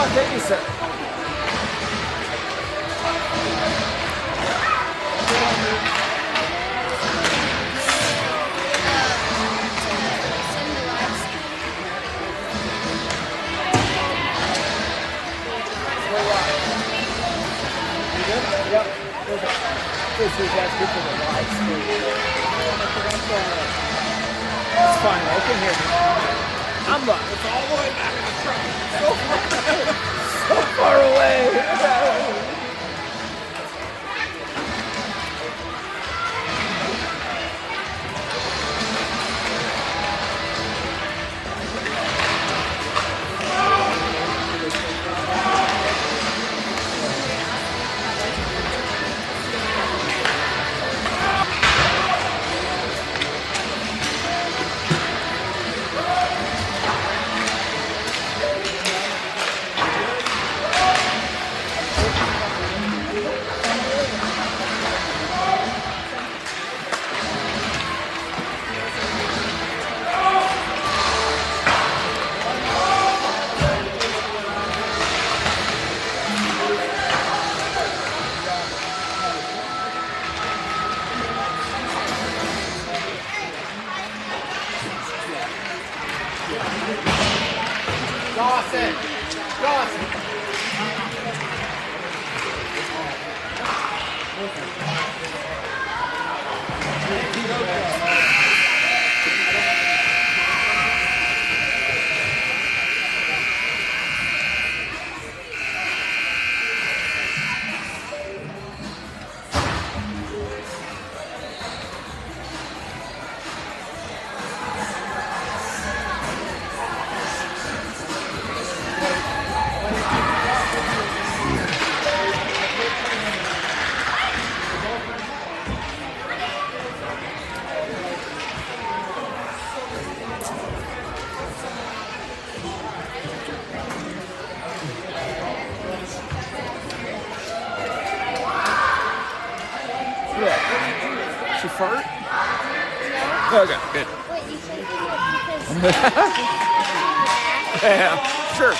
on, take me, sir. Yep. This is that's good for the live stream. It's fine, I can hear you. It's all the way back in the truck. So far away. Dawson! She fart? No. Okay, good. Wait, you said because yeah, sure.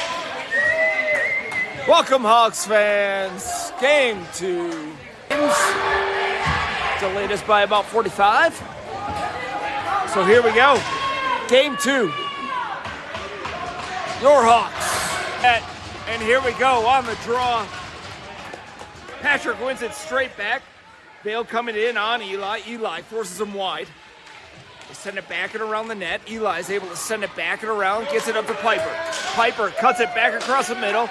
Welcome, Hawks fans. Game 2. Delayed us by about 45. So here we go. Game 2. Your Hawks. And here we go on the draw. Patrick wins it straight back. Vail coming in on Eli. Eli forces him wide. They send it back and around the net. Eli's able to send it back and around, gets it up to Piper. Piper cuts it back across the middle.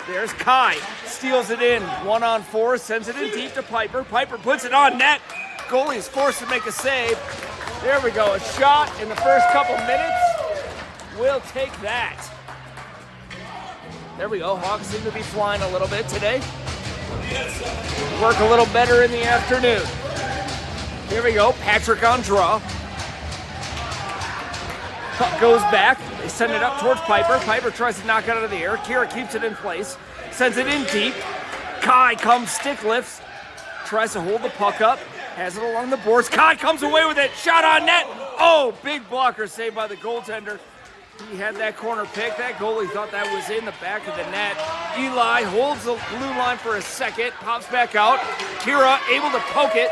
There's Kai, steals it in. 1-on-4, sends it in deep to Piper. Piper puts it on net. Goalie is forced to make a save. There we go, a shot in the first couple minutes. We'll take that. There we go, Hawks seem to be flying a little bit today. Work a little better in the afternoon. Here we go, Patrick on draw. Puck goes back. They send it up towards Piper. Piper tries to knock it out of the air. Kira keeps it in place. Sends it in deep. Kai comes, stick lifts. Tries to hold the puck up. Has it along the boards. Kai comes away with it. Shot on net. Oh, big blocker saved by the goaltender. He had that corner pick. That goalie thought that was in the back of the net. Eli holds the blue line for a second. Pops back out. Kira able to poke it.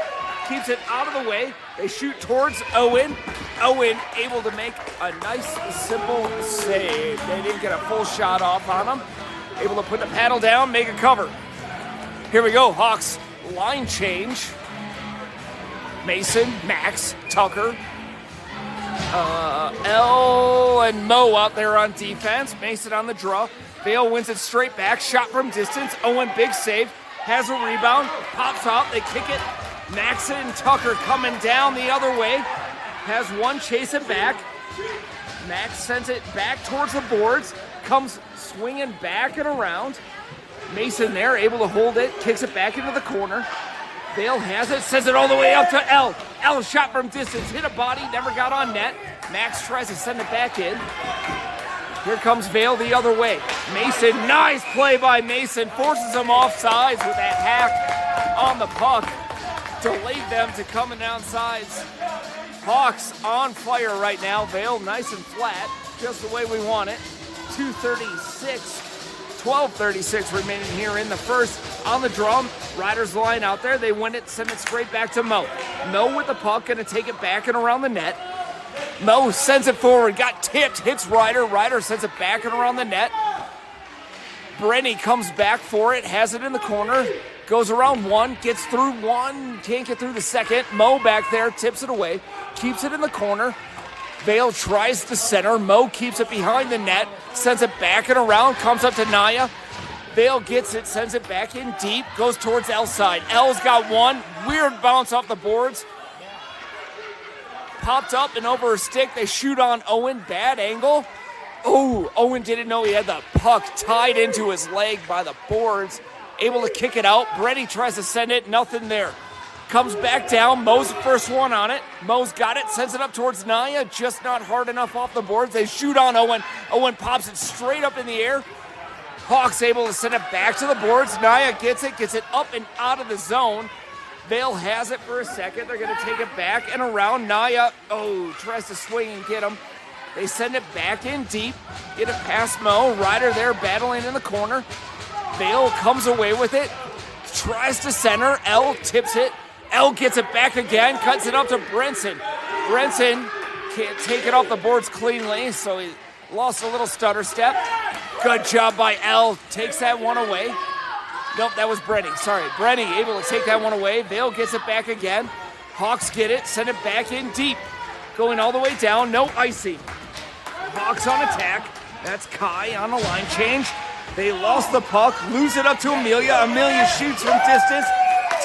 Keeps it out of the way. They shoot towards Owen. Owen able to make a nice, simple save. They didn't get a full shot off on him. Able to put the paddle down, make a cover. Here we go, Hawks line change. Mason, Max, Tucker, L and Mo out there on defense. Mason on the draw. Vail wins it straight back. Shot from distance. Owen, big save. Has a rebound. Pops out. They kick it. Max and Tucker coming down the other way. Has one, chase it back. Max sends it back towards the boards. Comes swinging back and around. Mason there, able to hold it. Kicks it back into the corner. Vail has it, sends it all the way up to L. L shot from distance, hit a body, never got on net. Max tries to send it back in. Here comes Vail the other way. Mason, nice play by Mason, forces him off sides with that hack on the puck. Delayed them to coming down sides. Hawks on fire right now. Vail nice and flat, just the way we want it. 2:36 12:36 remaining here in the first. On the drum, Riders line out there. They win it, send it straight back to Mo. Mo with the puck, gonna take it back and around the net. Mo sends it forward, got tipped, hits Ryder. Ryder sends it back and around the net. Brenny comes back for it, has it in the corner, goes around one, gets through one, can't get through the second. Mo back there, tips it away, keeps it in the corner. Vail tries the center. Mo keeps it behind the net, sends it back and around, comes up to Naya. Vail gets it, sends it back in deep, goes towards L side. L's got one, weird bounce off the boards. Popped up and over her stick. They shoot on Owen, bad angle. Oh, Owen didn't know he had the puck tied into his leg by the boards. Able to kick it out. Brenny tries to send it, nothing there. Comes back down, Mo's the first one on it. Mo's got it, sends it up towards Naya, just not hard enough off the boards. They shoot on Owen. Owen pops it straight up in the air. Hawks able to send it back to the boards. Naya gets it up and out of the zone. Vail has it for a second. They're going to take it back and around. Naya, tries to swing and get him. They send it back in deep. Get it past Mo. Ryder there battling in the corner. Vail comes away with it. Tries to center. L tips it. L gets it back again. Cuts it up to Brenson. Brenson can't take it off the boards cleanly, so he lost a little stutter step. Good job by L. Takes that one away. Nope, that was Brenny. Sorry, Brenny able to take that one away. Vail gets it back again. Hawks get it, send it back in deep. Going all the way down, no icing. Hawks on attack. That's Kai on the line change. They lost the puck, lose it up to Amelia. Amelia shoots from distance,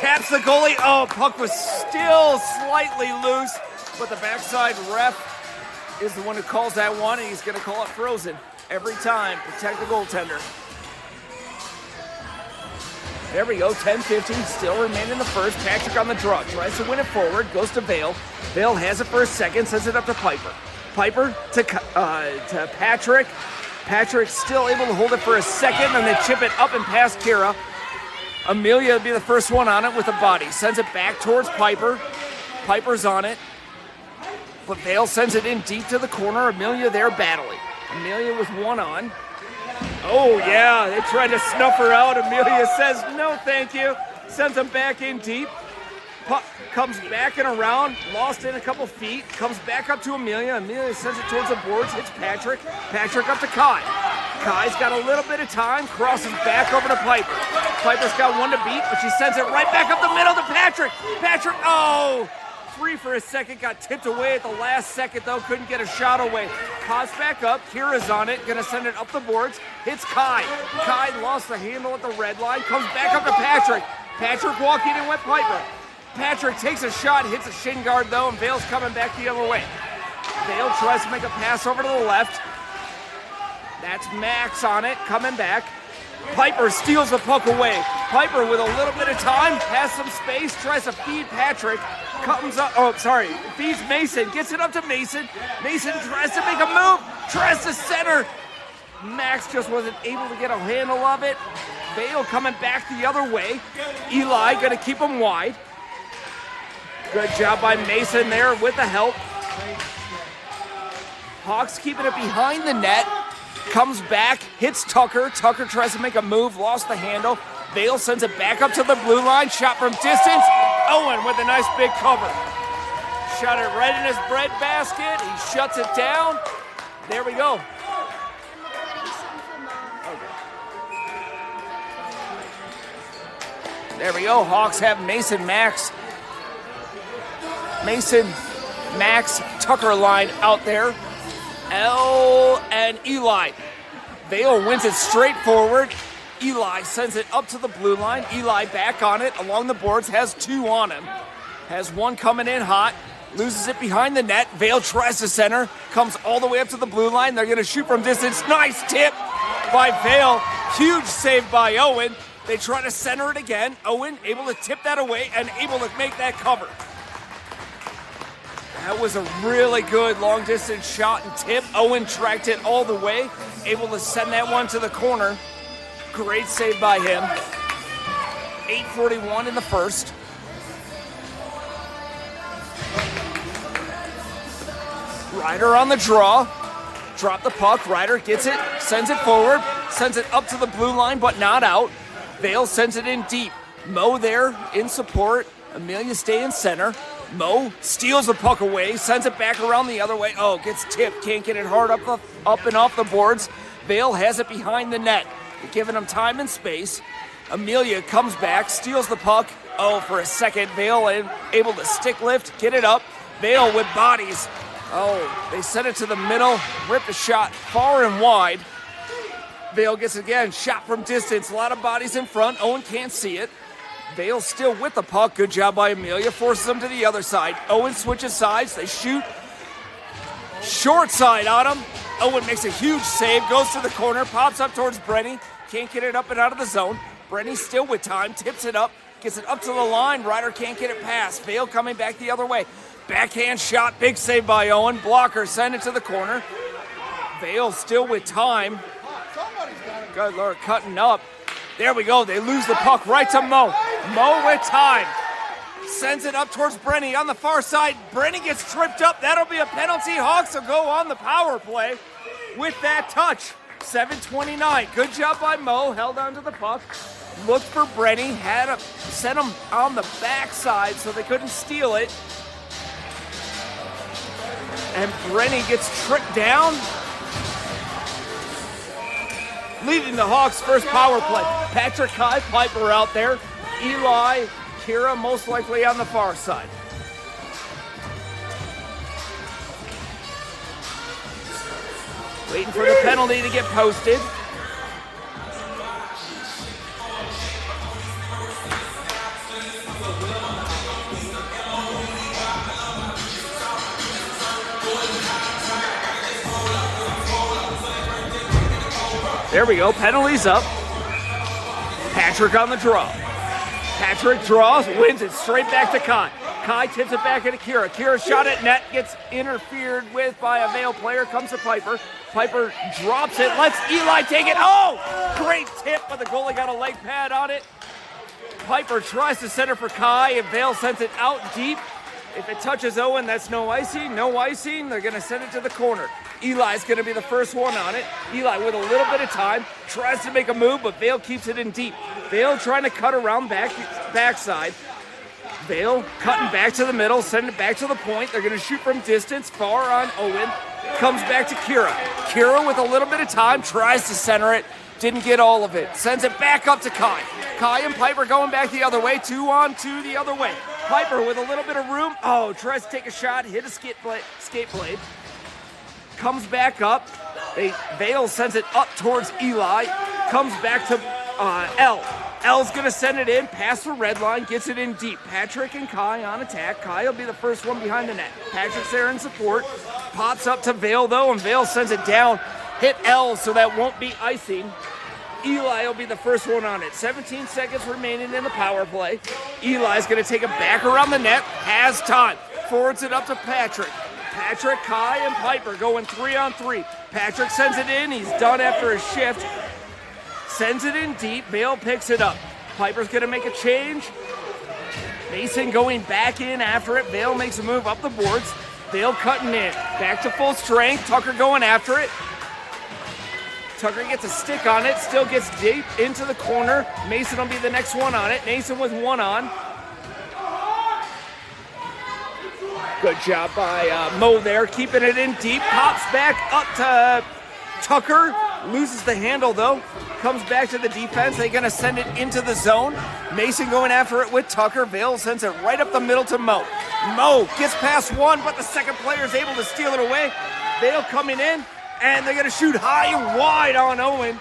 taps the goalie. Oh, puck was still slightly loose, but the backside ref is the one who calls that one, and he's going to call it frozen every time. Protect the goaltender. There we go, 10-15, still remain in the first. Patrick on the draw, tries to win it forward, goes to Vail. Vail has it for a second, sends it up to Piper. Piper to Patrick. Patrick still able to hold it for a second, and then chip it up and past Kira. Amelia will be the first one on it with a body. Sends it back towards Piper. Piper's on it. But Vail sends it in deep to the corner. Amelia there battling. Amelia with one on. Oh, yeah, they tried to snuff her out. Amelia says, no, thank you. Sends them back in deep. Puck comes back and around, lost in a couple feet, comes back up to Amelia. Amelia sends it towards the boards, hits Patrick. Patrick up to Kai. Kai's got a little bit of time, crosses back over to Piper. Piper's got one to beat, but she sends it right back up the middle to Patrick. Patrick, free for a second, got tipped away at the last second though, couldn't get a shot away. Pops back up, Kira's on it, gonna send it up the boards, hits Kai. Kai lost the handle at the red line, comes back up to Patrick. Patrick walking in with Piper. Patrick takes a shot, hits a shin guard though, and Vail's coming back the other way. Vail tries to make a pass over to the left. That's Max on it, coming back. Piper steals the puck away. Piper with a little bit of time, has some space, tries to feed Patrick. Feeds Mason, gets it up to Mason. Mason tries to make a move, tries to center. Max just wasn't able to get a handle of it. Vail coming back the other way. Eli gonna keep him wide. Good job by Mason there with the help. Hawks keeping it behind the net. Comes back, hits Tucker. Tucker tries to make a move, lost the handle. Vail sends it back up to the blue line. Shot from distance. Owen with a nice big cover. Shot it right in his bread basket. He shuts it down. There we go. There we go. Hawks have Mason, Max, Tucker line out there. L and Eli. Vail wins it straight forward. Eli sends it up to the blue line. Eli back on it along the boards, has two on him. Has one coming in hot, loses it behind the net. Vail tries to center, comes all the way up to the blue line. They're gonna shoot from distance. Nice tip by Vail. Huge save by Owen. They try to center it again. Owen able to tip that away and able to make that cover. That was a really good long distance shot and tip. Owen tracked it all the way, able to send that one to the corner. Great save by him. 8:41 in the first. Ryder on the draw. Drop the puck. Ryder gets it, sends it forward. sends it up to the blue line, but not out. Vail sends it in deep. Mo there in support. Amelia stay in center. Mo steals the puck away, sends it back around the other way. Oh, gets tipped, can't get it hard up and off the boards. Vail has it behind the net, giving him time and space. Amelia comes back, steals the puck. Oh, for a second, Vail able to stick lift, get it up. Vail with bodies. Oh, they send it to the middle, rip the shot far and wide. Vail gets again, shot from distance, a lot of bodies in front. Owen can't see it. Vail still with the puck. Good job by Amelia. Forces them to the other side. Owen switches sides. They shoot. Short side on him. Owen makes a huge save. Goes to the corner. Pops up towards Brenny. Can't get it up and out of the zone. Brenny still with time. Tips it up. Gets it up to the line. Ryder can't get it past. Vail coming back the other way. Backhand shot. Big save by Owen. Blocker. Send it to the corner. Vail still with time. Good Lord, cutting up. There we go. They lose the puck right to Mo. Mo with time. Sends it up towards Brenny on the far side. Brenny gets tripped up. That'll be a penalty. Hawks will go on the power play with that touch. 7:29. Good job by Mo. Held onto the puck. Looked for Brenny. Sent him on the backside so they couldn't steal it. And Brenny gets tripped down. Leading the Hawks' first power play. Patrick, Kai, Piper out there. Eli, Kira most likely on the far side. Waiting for the penalty to get posted. There we go, penalties up. Patrick on the draw. Patrick draws, wins it straight back to Kai. Kai tips it back into Kira. Kira shot at net, gets interfered with by a Vail player, comes to Piper. Piper drops it, lets Eli take it. Oh, great tip, but the goalie got a leg pad on it. Piper tries to center for Kai, and Vail sends it out deep. If it touches Owen, that's no icing. No icing, they're gonna send it to the corner. Eli's gonna be the first one on it. Eli with a little bit of time, tries to make a move, but Vail keeps it in deep. Vail trying to cut around backside. Vail cutting back to the middle, sending it back to the point. They're gonna shoot from distance, far on Owen. Comes back to Kira. Kira with a little bit of time, tries to center it. Didn't get all of it. Sends it back up to Kai. Kai and Piper going back the other way. 2-on-2 the other way. Piper with a little bit of room. Oh, tries to take a shot. Hit a skate blade. Comes back up. Vail sends it up towards Eli. Comes back to L. L's going to send it in. Past the red line. Gets it in deep. Patrick and Kai on attack. Kai will be the first one behind the net. Patrick's there in support. Pops up to Vail, though, and Vail sends it down. Hit L, so that won't be icing. Eli will be the first one on it. 17 seconds remaining in the power play. Eli's going to take it back around the net. Has time. Forwards it up to Patrick. Patrick, Kai, and Piper going 3-on-3. Patrick sends it in. He's done after a shift. Sends it in deep. Vail picks it up. Piper's going to make a change. Mason going back in after it. Vail makes a move up the boards. Vail cutting in. Back to full strength. Tucker going after it. Tucker gets a stick on it, still gets deep into the corner. Mason will be the next one on it. Mason with one on. Good job by Mo there, keeping it in deep. Pops back up to Tucker. Loses the handle though. Comes back to the defense. They're going to send it into the zone. Mason going after it with Tucker. Vail sends it right up the middle to Mo. Mo gets past one, but the second player is able to steal it away. Vail coming in. And they're going to shoot high and wide on Owen.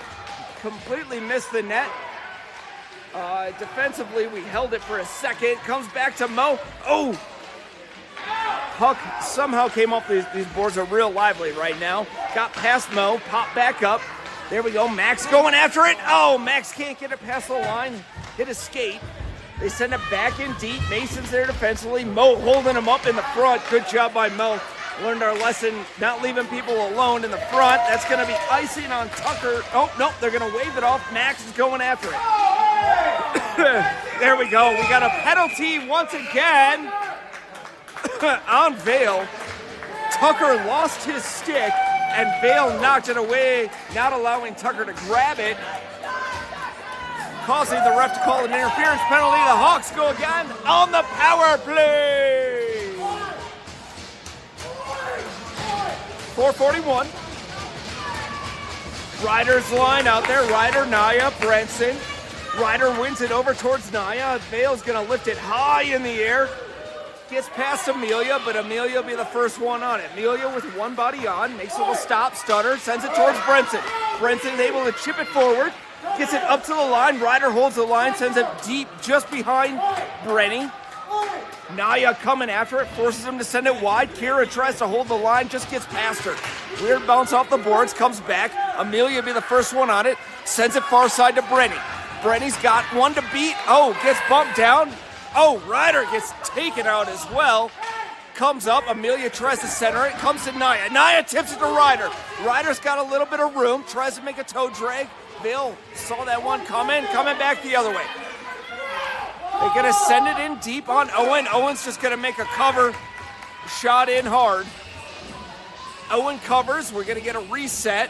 Completely missed the net. Defensively, we held it for a second. Comes back to Mo. Oh! Puck somehow came off. These boards are real lively right now. Got past Mo. Popped back up. There we go. Max going after it. Oh, Max can't get it past the line. Hit a skate. They send it back in deep. Mason's there defensively. Mo holding him up in the front. Good job by Mo. Learned our lesson, not leaving people alone in the front. That's going to be icing on Tucker. Oh, nope, they're going to wave it off. Max is going after it. There we go. We got a penalty once again on Vail. Tucker lost his stick. and Vail knocked it away, not allowing Tucker to grab it, causing the ref to call an interference penalty. The Hawks go again on the power play. 4:41. Ryder's line out there. Ryder, Naya, Brenson. Ryder wins it over towards Naya. Vail's gonna lift it high in the air. Gets past Amelia, but Amelia will be the first one on it. Amelia with one body on, makes a little stop, stutter, sends it towards Brenson. Brenson's able to chip it forward, gets it up to the line. Ryder holds the line, sends it deep just behind Brenny. Naya coming after it, forces him to send it wide. Kira tries to hold the line, just gets past her. Weird bounce off the boards, comes back. Amelia will be the first one on it, sends it far side to Brenny. Brenny's got one to beat. Oh, gets bumped down. Oh, Ryder gets taken out as well. Comes up, Amelia tries to center it, comes to Naya. Naya tips it to Ryder. Ryder's got a little bit of room, tries to make a toe drag. Vail saw that one coming back the other way. They're gonna send it in deep on Owen. Owen's just gonna make a cover, shot in hard. Owen covers, we're gonna get a reset.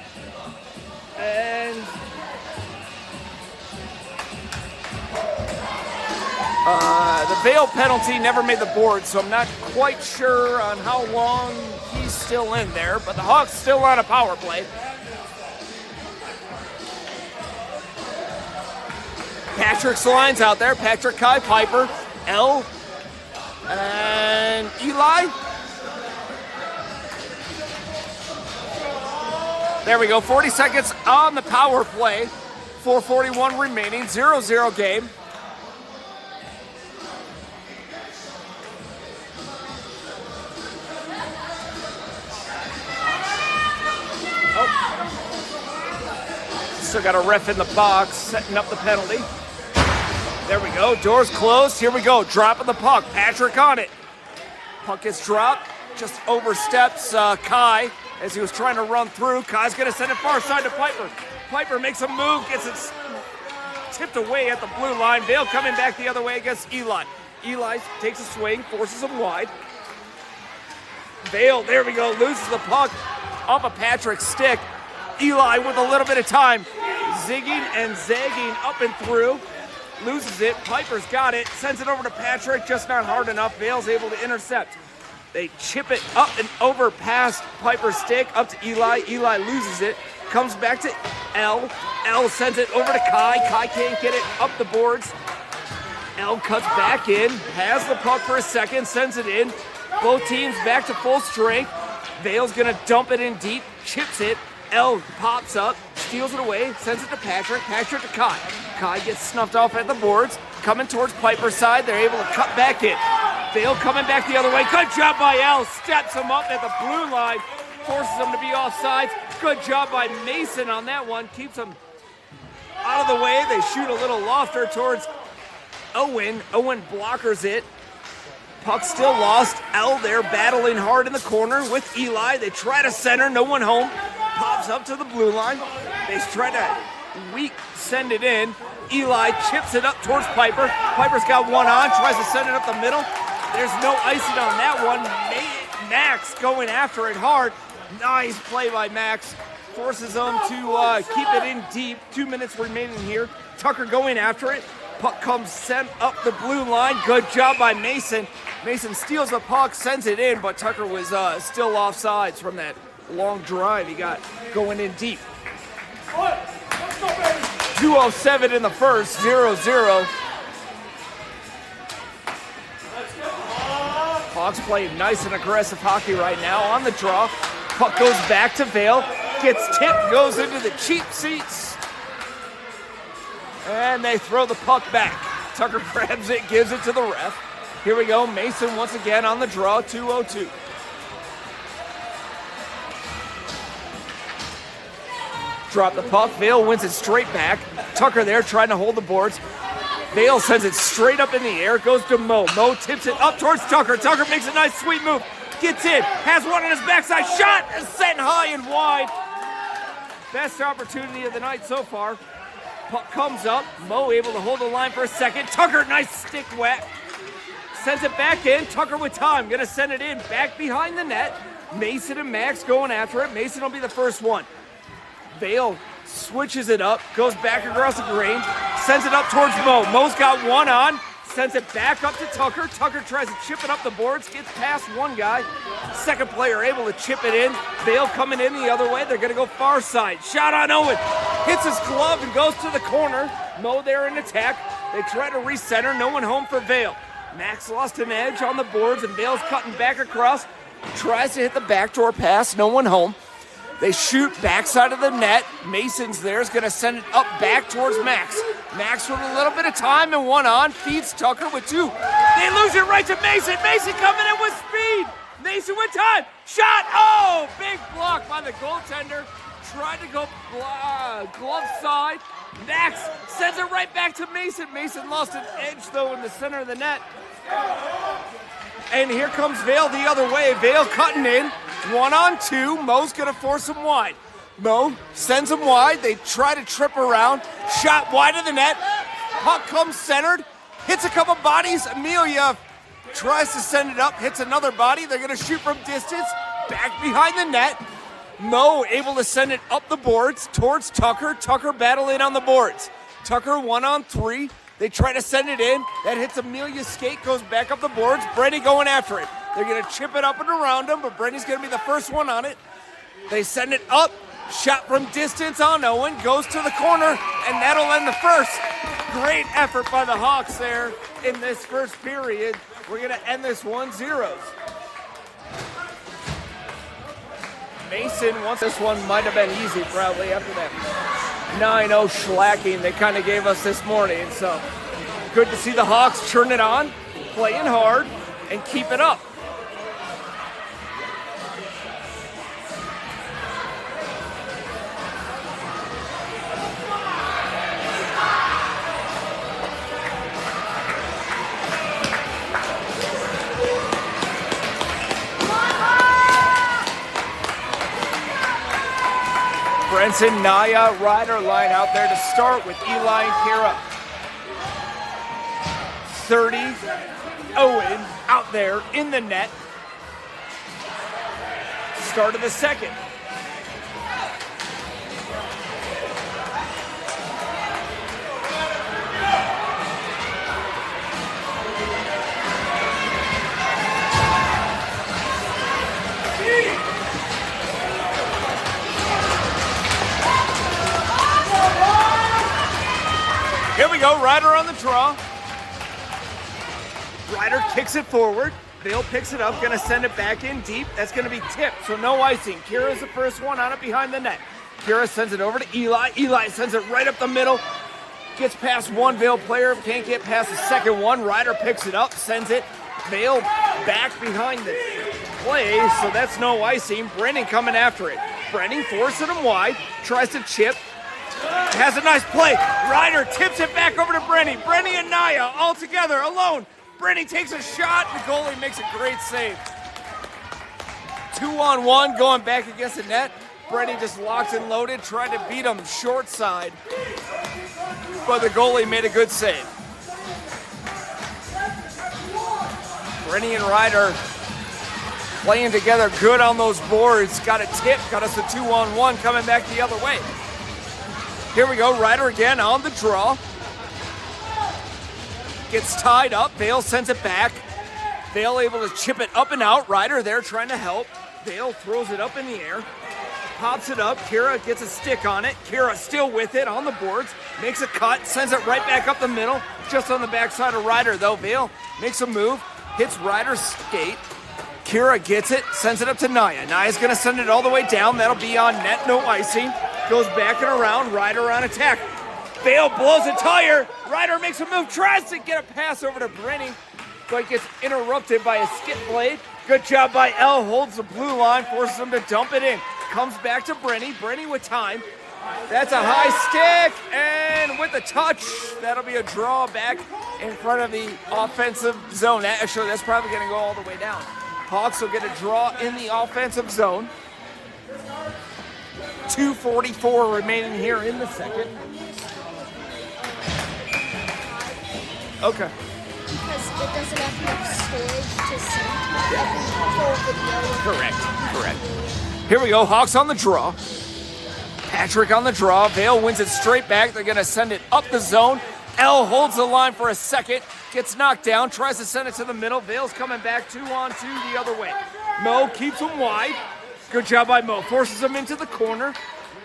And the Vail penalty never made the board, so I'm not quite sure on how long he's still in there, but the Hawks still on a power play. Patrick's lines out there. Patrick, Kai, Piper, L, and Eli. There we go, 40 seconds on the power play. 4:41 remaining, 0-0 game. Still got a ref in the box, setting up the penalty. There we go, doors closed, here we go, dropping the puck, Patrick on it. Puck gets dropped, just oversteps Kai as he was trying to run through. Kai's gonna send it far side to Piper. Piper makes a move, gets it tipped away at the blue line. Vail coming back the other way against Eli. Eli takes a swing, forces him wide. Vail, there we go, loses the puck off of Patrick's stick. Eli with a little bit of time, zigging and zagging up and through. Loses it, Piper's got it, sends it over to Patrick, just not hard enough. Vail's able to intercept. They chip it up and over past Piper's stick, up to Eli. Eli loses it, comes back to L. L sends it over to Kai. Kai can't get it up the boards. L cuts back in, has the puck for a second, sends it in. Both teams back to full strength. Vail's gonna dump it in deep, chips it. L pops up, steals it away, sends it to Patrick. Patrick to Kai. Kai gets snuffed off at the boards. Coming towards Piper's side, they're able to cut back in. Vail coming back the other way. Good job by L. Steps him up at the blue line. Forces him to be offsides. Good job by Mason on that one. Keeps him out of the way. They shoot a little lofter towards Owen. Owen blockers it. Puck still lost. L there battling hard in the corner with Eli. They try to center, no one home. Pops up to the blue line. They try to weak send it in. Eli chips it up towards Piper. Piper's got one on, tries to send it up the middle. There's no icing on that one. Max going after it hard. Nice play by Max. Forces them to keep it in deep. 2 minutes remaining here. Tucker going after it. Puck comes sent up the blue line. Good job by Mason. Mason steals the puck, sends it in, but Tucker was still offsides from that long drive he got going in deep. 2:07 in the first, 0-0. Hawks playing nice and aggressive hockey right now on the draw. Puck goes back to Vail, gets tipped, goes into the cheap seats, and they throw the puck back. Tucker grabs it, gives it to the ref. Here we go, Mason once again on the draw, 2:02. Drop the puck, Vail wins it straight back. Tucker there trying to hold the boards. Vail sends it straight up in the air, goes to Mo. Mo tips it up towards Tucker. Tucker makes a nice sweet move, gets in, has one on his backside, shot is set high and wide. Best opportunity of the night so far. Puck comes up, Mo able to hold the line for a second. Tucker, nice stick whack. Sends it back in, Tucker with time, gonna send it in, back behind the net. Mason and Max going after it. Mason will be the first one. Vail switches it up, goes back across the green, sends it up towards Mo. Mo's got one on, sends it back up to Tucker. Tucker tries to chip it up the boards, gets past one guy. Second player able to chip it in. Vail coming in the other way. They're going to go far side. Shot on Owen. Hits his glove and goes to the corner. Mo there in attack. They try to recenter. No one home for Vail. Max lost an edge on the boards, and Vail's cutting back across. Tries to hit the backdoor pass. No one home. They shoot backside of the net. Mason's there is going to send it up back towards Max. Max with a little bit of time and one on. Feeds Tucker with two. They lose it right to Mason. Mason coming in with speed. Mason with time. Shot. Oh, big block by the goaltender. Tried to go glove side. Max sends it right back to Mason. Mason lost an edge, though, in the center of the net. And here comes Vail the other way. Vail cutting in. 1-on-2. Mo's going to force him wide. Mo sends him wide. They try to trip around. Shot wide of the net. Puck comes centered. Hits a couple bodies. Amelia tries to send it up. Hits another body. They're going to shoot from distance. Back behind the net. Mo able to send it up the boards towards Tucker. Tucker battling on the boards. Tucker 1-on-3. They try to send it in. That hits Amelia's skate, goes back up the boards. Brenny going after it. They're going to chip it up and around him, but Brenny's going to be the first one on it. They send it up. Shot from distance on Owen. Goes to the corner, and that'll end the first. Great effort by the Hawks there in this first period. We're going to end this 1-0. Mason, once this one might have been easy probably after that 9-0 shellacking they kind of gave us this morning. So good to see the Hawks turn it on, playing hard, and keep it up. Brenson, Naya, Ryder line out there to start with Eli and Kira. 30, Owen out there in the net. Start of the second. Here we go, Ryder on the draw. Ryder kicks it forward. Vail picks it up, gonna send it back in deep. That's gonna be tipped, so no icing. Kira's the first one on it behind the net. Kira sends it over to Eli. Eli sends it right up the middle. Gets past one Vail player, can't get past the second one. Ryder picks it up, sends it. Vail back behind the play, so that's no icing. Brennan coming after it. Brennan forcing him wide, tries to chip. Has a nice play. Ryder tips it back over to Brenny. Brenny and Naya all together, alone. Brenny takes a shot. The goalie makes a great save. 2-on-1 going back against the net. Brenny just locked and loaded, tried to beat him short side. But the goalie made a good save. Brenny and Ryder playing together good on those boards. Got a tip, got us a 2-on-1 coming back the other way. Here we go, Ryder again on the draw. Gets tied up, Vail sends it back. Vail able to chip it up and out. Ryder there trying to help. Vail throws it up in the air. Pops it up, Kira gets a stick on it. Kira still with it on the boards. Makes a cut, sends it right back up the middle. Just on the backside of Ryder though. Vail makes a move, hits Ryder's skate. Kira gets it, sends it up to Naya. Naya's gonna send it all the way down. That'll be on net, no icing. Goes back and around, Ryder on attack. Vail blows a tire. Ryder makes a move, tries to get a pass over to Brenny, but gets interrupted by a skip blade. Good job by L, holds the blue line, forces him to dump it in. Comes back to Brenny, Brenny with time. That's a high stick, and with a touch, that'll be a draw back in front of the offensive zone. Actually, that's probably gonna go all the way down. Hawks will get a draw in the offensive zone. 2:44 remaining here in the second. Okay. because it doesn't have enough storage to send every full video. Correct. Here we go. Hawks on the draw. Patrick on the draw. Vail wins it straight back. They're going to send it up the zone. L holds the line for a second. Gets knocked down. Tries to send it to the middle. Vail's coming back 2-on-2 the other way. Mo keeps him wide. Good job by Mo. Forces him into the corner.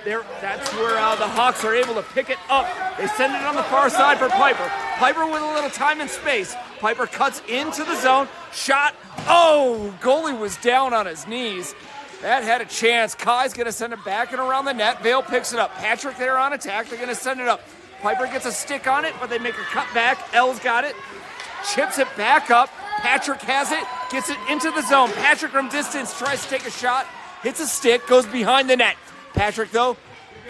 That's where the Hawks are able to pick it up. They send it on the far side for Piper. Piper with a little time and space. Piper cuts into the zone. Shot. Oh, goalie was down on his knees. That had a chance. Kai's going to send it back and around the net. Vail picks it up. Patrick there on attack. They're going to send it up. Piper gets a stick on it, but they make a cut back. L's got it. Chips it back up. Patrick has it. Gets it into the zone. Patrick from distance tries to take a shot. Hits a stick. Goes behind the net. Patrick, though,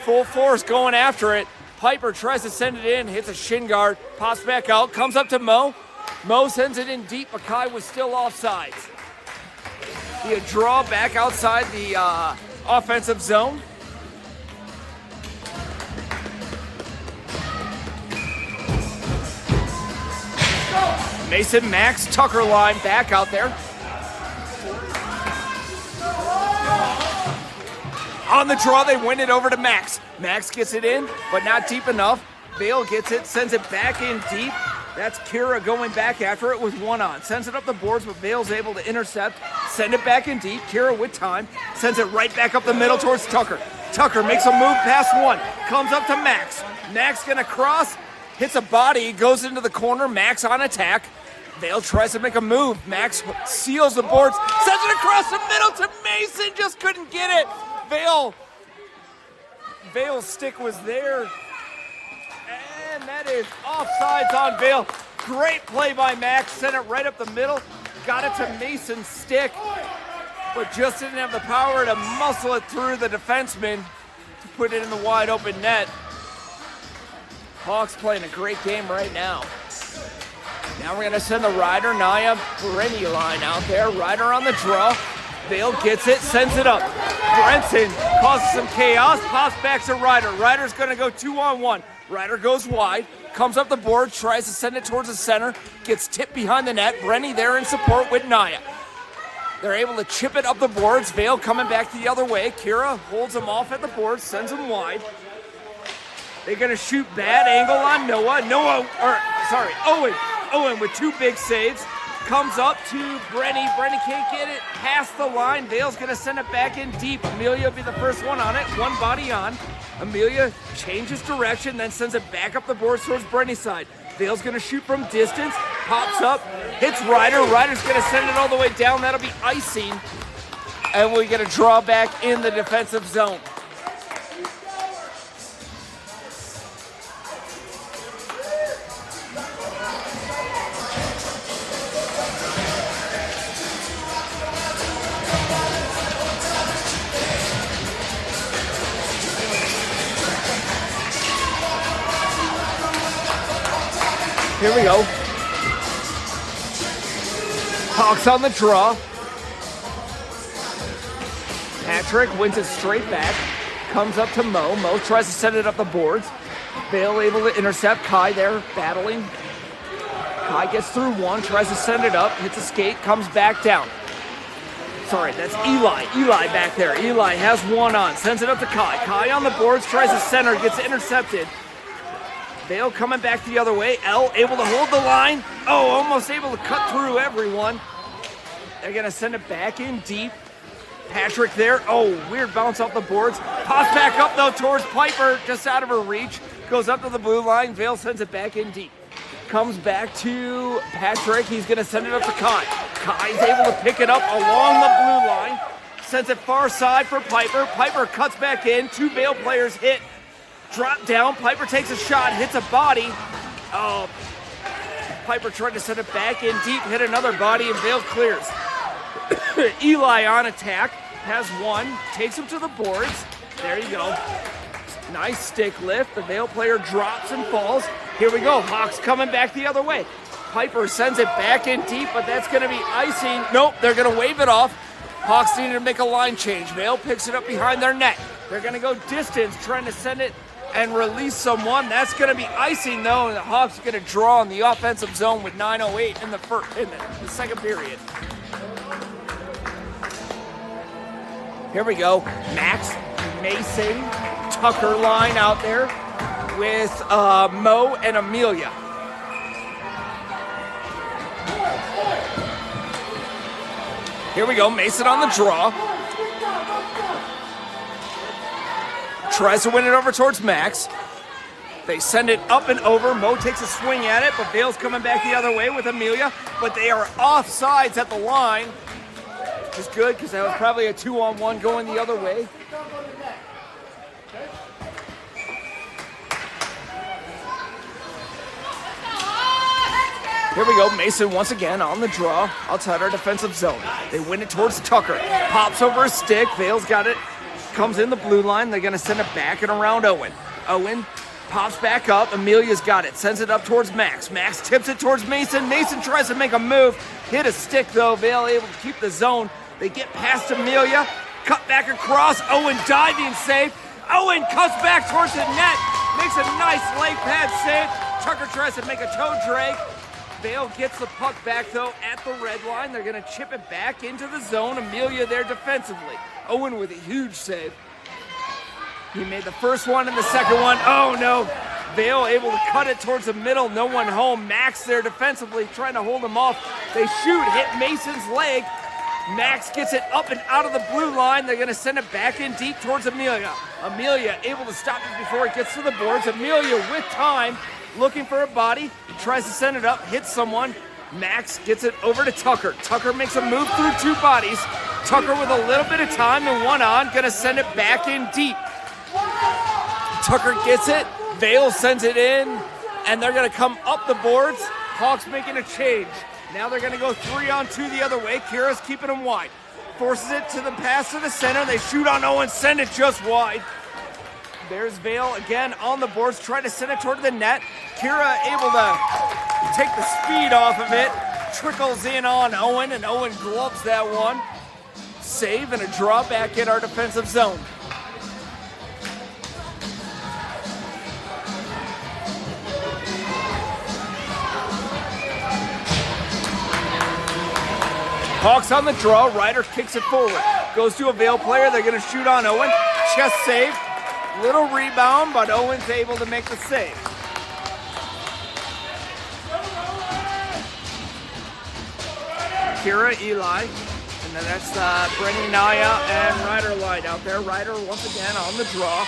full force going after it. Piper tries to send it in. Hits a shin guard. Pops back out. Comes up to Mo. Mo sends it in deep, but Kai was still offsides. A draw back outside the offensive zone. Mason, Max, Tucker line back out there. On the draw, they win it over to Max. Max gets it in, but not deep enough. Vail gets it, sends it back in deep. That's Kira going back after it with 1-on. Sends it up the boards, but Vail's able to intercept. Send it back in deep. Kira with time. Sends it right back up the middle towards Tucker. Tucker makes a move past one. Comes up to Max. Max gonna cross. Hits a body. Goes into the corner. Max on attack. Vail tries to make a move. Max seals the boards. Sends it across the middle to Mason. Just couldn't get it. Vail's stick was there. And that is offsides on Vail. Great play by Max. Sent it right up the middle. Got it to Mason's stick, but just didn't have the power to muscle it through the defenseman to put it in the wide open net. Hawks playing a great game right now. Now we're going to send the Ryder, Naya, Brenny line out there. Ryder on the draw. Vail gets it, sends it up. Brenton causes some chaos, pops back to Ryder. Ryder's going to go 2-on-1. Ryder goes wide, comes up the board, tries to send it towards the center, gets tipped behind the net. Brenny there in support with Naya. They're able to chip it up the boards. Vail coming back the other way. Kira holds him off at the board, sends him wide. They're going to shoot bad angle on Owen. Owen with two big saves. Comes up to Brenny. Brenny can't get it past the line. Vail's going to send it back in deep. Amelia will be the first one on it. One body on. Amelia changes direction, then sends it back up the boards towards Brenny's side. Vail's going to shoot from distance. Pops up. Hits Ryder. Ryder's going to send it all the way down. That'll be icing. And we get a draw back in the defensive zone. Here we go. Hawks on the draw. Patrick wins it straight back. Comes up to Mo. Mo tries to send it up the boards. Vail able to intercept. Kai there battling. Kai gets through one, tries to send it up, hits a skate, comes back down. Sorry, that's Eli. Eli back there. Eli has 1-on, sends it up to Kai. Kai on the boards, tries to center, gets intercepted. Vail coming back the other way. L able to hold the line. Oh, almost able to cut through everyone. They're going to send it back in deep. Patrick there. Oh, weird bounce off the boards. Pops back up, though, towards Piper, just out of her reach. Goes up to the blue line. Vail sends it back in deep. Comes back to Patrick. He's going to send it up to Kai. Kai's able to pick it up along the blue line. Sends it far side for Piper. Piper cuts back in. Two Vail players hit. Drop down. Piper takes a shot, hits a body. Oh, Piper tried to send it back in deep, hit another body, and Vail clears. Eli on attack, has one, takes him to the boards. There you go. Nice stick lift. The Vail player drops and falls. Here we go. Hawks coming back the other way. Piper sends it back in deep, but that's going to be icing. Nope, they're going to wave it off. Hawks needed to make a line change. Vail picks it up behind their net. They're going to go distance, trying to send it and release someone. That's going to be icing, though, and the Hawks are going to draw in the offensive zone with 9:08 in the second period. Here we go. Max, Mason, Tucker line out there with Mo and Amelia. Here we go. Mason on the draw. Tries to win it over towards Max. They send it up and over. Mo takes a swing at it, but Vail's coming back the other way with Amelia. But they are offsides at the line, which is good because that was probably a 2-on-1 going the other way. Here we go. Mason once again on the draw outside our defensive zone. They win it towards Tucker. Pops over a stick. Vail's got it. Comes in the blue line. They're going to send it back and around Owen. Owen pops back up. Amelia's got it. Sends it up towards Max. Max tips it towards Mason. Mason tries to make a move. Hit a stick, though. Vail able to keep the zone. They get past Amelia. Cut back across. Owen diving save. Owen cuts back towards the net. Makes a nice leg pad save. Tucker tries to make a toe drag. Vail gets the puck back, though, at the red line. They're going to chip it back into the zone. Amelia there defensively. Owen with a huge save. He made the first one and the second one. Oh, no. Vail able to cut it towards the middle. No one home. Max there defensively trying to hold him off. They shoot. Hit Mason's leg. Max gets it up and out of the blue line. They're going to send it back in deep towards Amelia. Amelia able to stop it before it gets to the boards. Amelia with time. Looking for a body, tries to send it up, hits someone. Max gets it over to Tucker. Tucker makes a move through two bodies. Tucker with a little bit of time and one on, gonna send it back in deep. Tucker gets it, Vail sends it in, and they're gonna come up the boards. Hawks making a change. Now they're gonna go 3-on-2 the other way. Kira's keeping them wide. Forces it to the pass to the center. They shoot on Owen, send it just wide. There's Vail again on the boards, trying to send it toward the net. Kira able to take the speed off of it. Trickles in on Owen, and Owen gloves that one. Save and a draw back in our defensive zone. Hawks on the draw. Ryder kicks it forward. Goes to a Vail player. They're going to shoot on Owen. Chest save. Little rebound, but Owen's able to make the save. Kira, Eli, and then that's Brenny, Naya, and Ryder line out there. Ryder once again on the draw.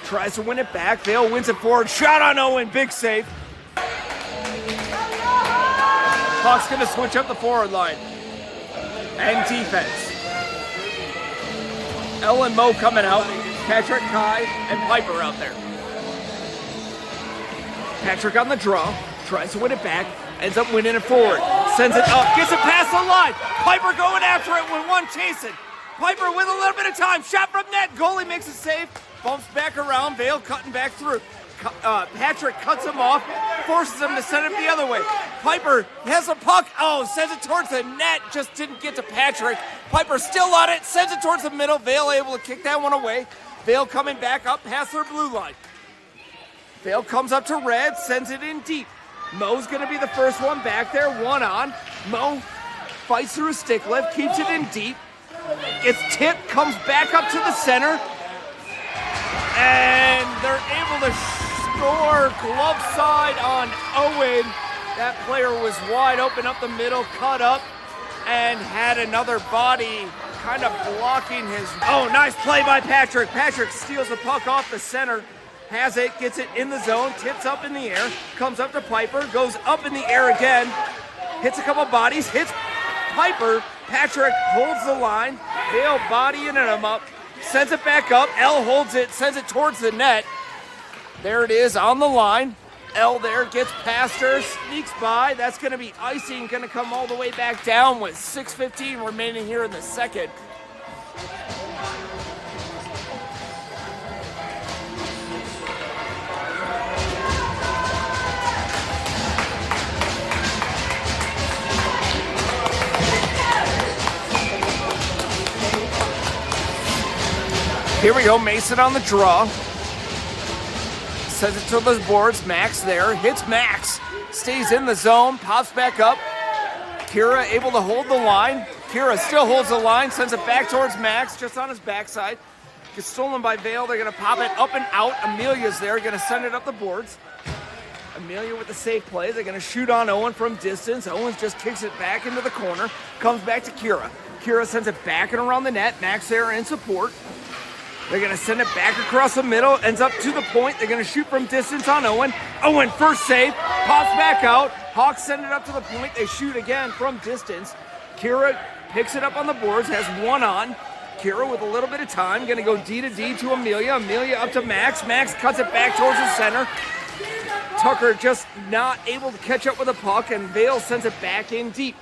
Tries to win it back. Vail wins it forward. Shot on Owen. Big save. Hawks going to switch up the forward line. And defense. Elle and Mo coming out. Patrick, Kai, and Piper out there. Patrick on the draw, tries to win it back, ends up winning it forward, sends it up, gets it past the line. Piper going after it with one chasing. Piper with a little bit of time, shot from net, goalie makes a save, bumps back around, Vail cutting back through. Patrick cuts him off, forces him to send it the other way. Piper has a puck, sends it towards the net, just didn't get to Patrick. Piper still on it, sends it towards the middle, Vail able to kick that one away. Vail coming back up past their blue line. Vail comes up to red, sends it in deep. Mo's going to be the first one back there, one on. Mo fights through a stick lift, keeps it in deep. It's tipped, comes back up to the center. And they're able to score glove side on Owen. That player was wide open up the middle, cut up, and had another body kind of blocking his... Oh, nice play by Patrick. Patrick steals the puck off the center, has it, gets it in the zone, tips up in the air, comes up to Piper, goes up in the air again, hits a couple bodies, hits Piper. Patrick holds the line, Vail bodying him up, sends it back up, Elle holds it, sends it towards the net. There it is on the line. Elle there gets past her, sneaks by. That's going to be icing, going to come all the way back down with 6:15 remaining here in the second. Here we go, Mason on the draw. sends it to those boards. Max there, hits Max. Stays in the zone, pops back up. Kira able to hold the line. Kira still holds the line, sends it back towards Max, just on his backside. Gets stolen by Vail. They're going to pop it up and out. Amelia's there, going to send it up the boards. Amelia with the safe play. They're going to shoot on Owen from distance. Owens just kicks it back into the corner. Comes back to Kira. Kira sends it back and around the net. Max there in support. They're going to send it back across the middle. Ends up to the point. They're going to shoot from distance on Owen. Owen first save. Pops back out. Hawks send it up to the point. They shoot again from distance. Kira picks it up on the boards. Has one on. Kira with a little bit of time. Going to go D to D to Amelia. Amelia up to Max. Max cuts it back towards the center. Tucker just not able to catch up with the puck, and Vail sends it back in deep.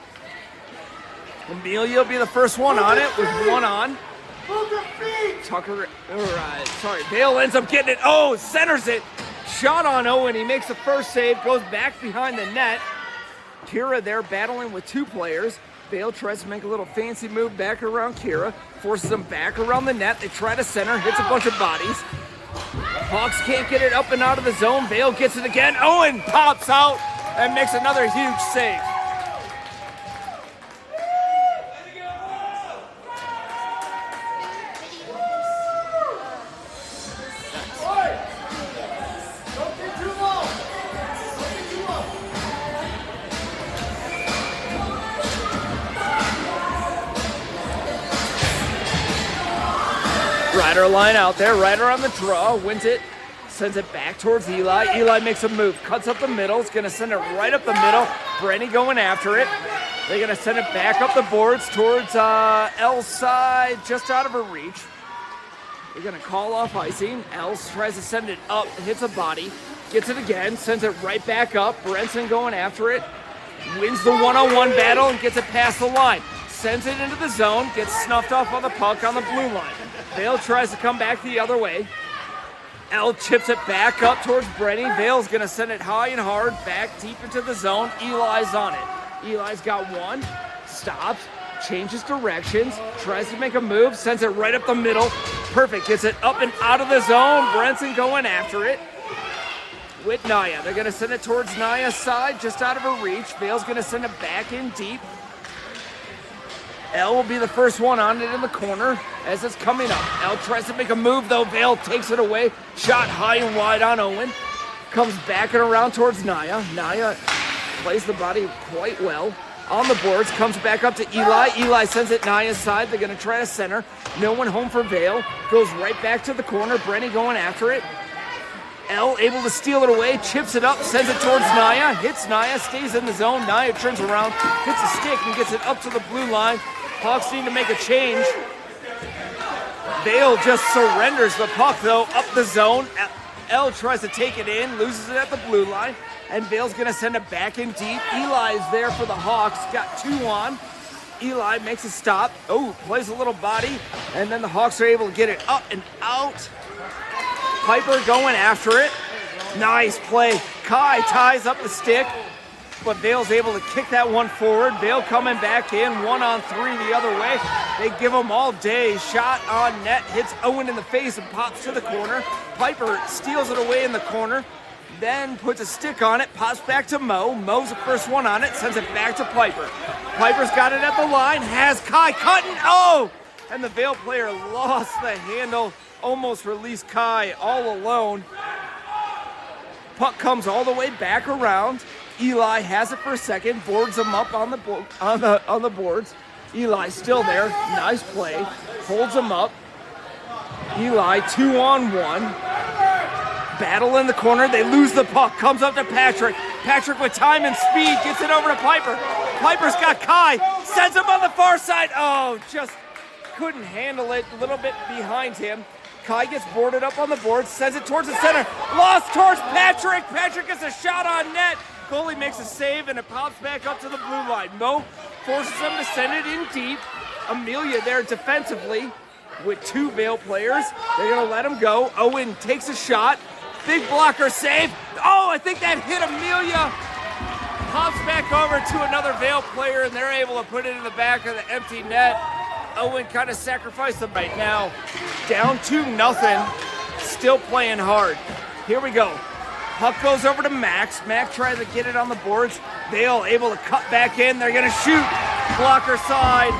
Amelia will be the first one on it with one on. Vail ends up getting it. Oh, centers it. Shot on Owen. He makes the first save, goes back behind the net. Kira there battling with two players. Vail tries to make a little fancy move back around Kira, forces them back around the net. They try to center, hits a bunch of bodies. Hawks can't get it up and out of the zone. Vail gets it again. Owen pops out and makes another huge save. Ryder line out there. Ryder on the draw. Wins it. Sends it back towards Eli. Eli makes a move. Cuts up the middle. Is going to send it right up the middle. Brenny going after it. They're going to send it back up the boards towards L's side. Just out of her reach. They're going to call off icing. Els tries to send it up. Hits a body. Gets it again. Sends it right back up. Brenson going after it. Wins the one-on-one battle and gets it past the line. Sends it into the zone. Gets snuffed off on the puck on the blue line. Vail tries to come back the other way. L chips it back up towards Brenny. Vail's going to send it high and hard back deep into the zone. Eli's on it. Eli's got one. Stops. Changes directions. Tries to make a move. Sends it right up the middle. Perfect. Gets it up and out of the zone. Brenson going after it with Naya. They're going to send it towards Naya's side, just out of her reach. Vail's going to send it back in deep. L will be the first one on it in the corner as it's coming up. L tries to make a move, though. Vail takes it away. Shot high and wide on Owen. Comes back and around towards Naya. Naya plays the body quite well. On the boards, comes back up to Eli. Eli sends it Naya's side. They're going to try to center. No one home for Vail. Goes right back to the corner. Brenny going after it. L able to steal it away, chips it up, sends it towards Naya. Hits Naya, stays in the zone. Naya turns around, hits a stick, and gets it up to the blue line. Hawks need to make a change. Vail just surrenders the puck, though, up the zone. L tries to take it in, loses it at the blue line, and Vail's going to send it back in deep. Eli's there for the Hawks, got two on. Eli makes a stop. Oh, plays a little body, and then the Hawks are able to get it up and out. Piper going after it. Nice play. Kai ties up the stick, but Vail's able to kick that one forward. Vail coming back in, 1-on-3 the other way. They give them all day. Shot on net, hits Owen in the face and pops to the corner. Piper steals it away in the corner, then puts a stick on it, pops back to Mo. Mo's the first one on it, sends it back to Piper. Piper's got it at the line, has Kai cutting. Oh! And the Vail player lost the handle, almost released Kai all alone. Puck comes all the way back around. Eli has it for a second, boards him up on the boards. Eli still there, nice play, holds him up. Eli 2-on-1. Battle in the corner, they lose the puck, comes up to Patrick. Patrick with time and speed, gets it over to Piper. Piper's got Kai, sends him on the far side. Oh, just couldn't handle it, a little bit behind him. Kai gets boarded up on the board, sends it towards the center. Lost towards Patrick. Patrick gets a shot on net. Goalie makes a save and it pops back up to the blue line. Mo forces them to send it in deep. Amelia there defensively with two Vail players. They're going to let him go. Owen takes a shot. Big blocker save. Oh, I think that hit Amelia. Pops back over to another Vail player and they're able to put it in the back of the empty net. Owen kind of sacrificed them right now. Down 2-0, still playing hard. Here we go. Puck goes over to Max. Max tries to get it on the boards. Vail able to cut back in. They're going to shoot. Blocker side.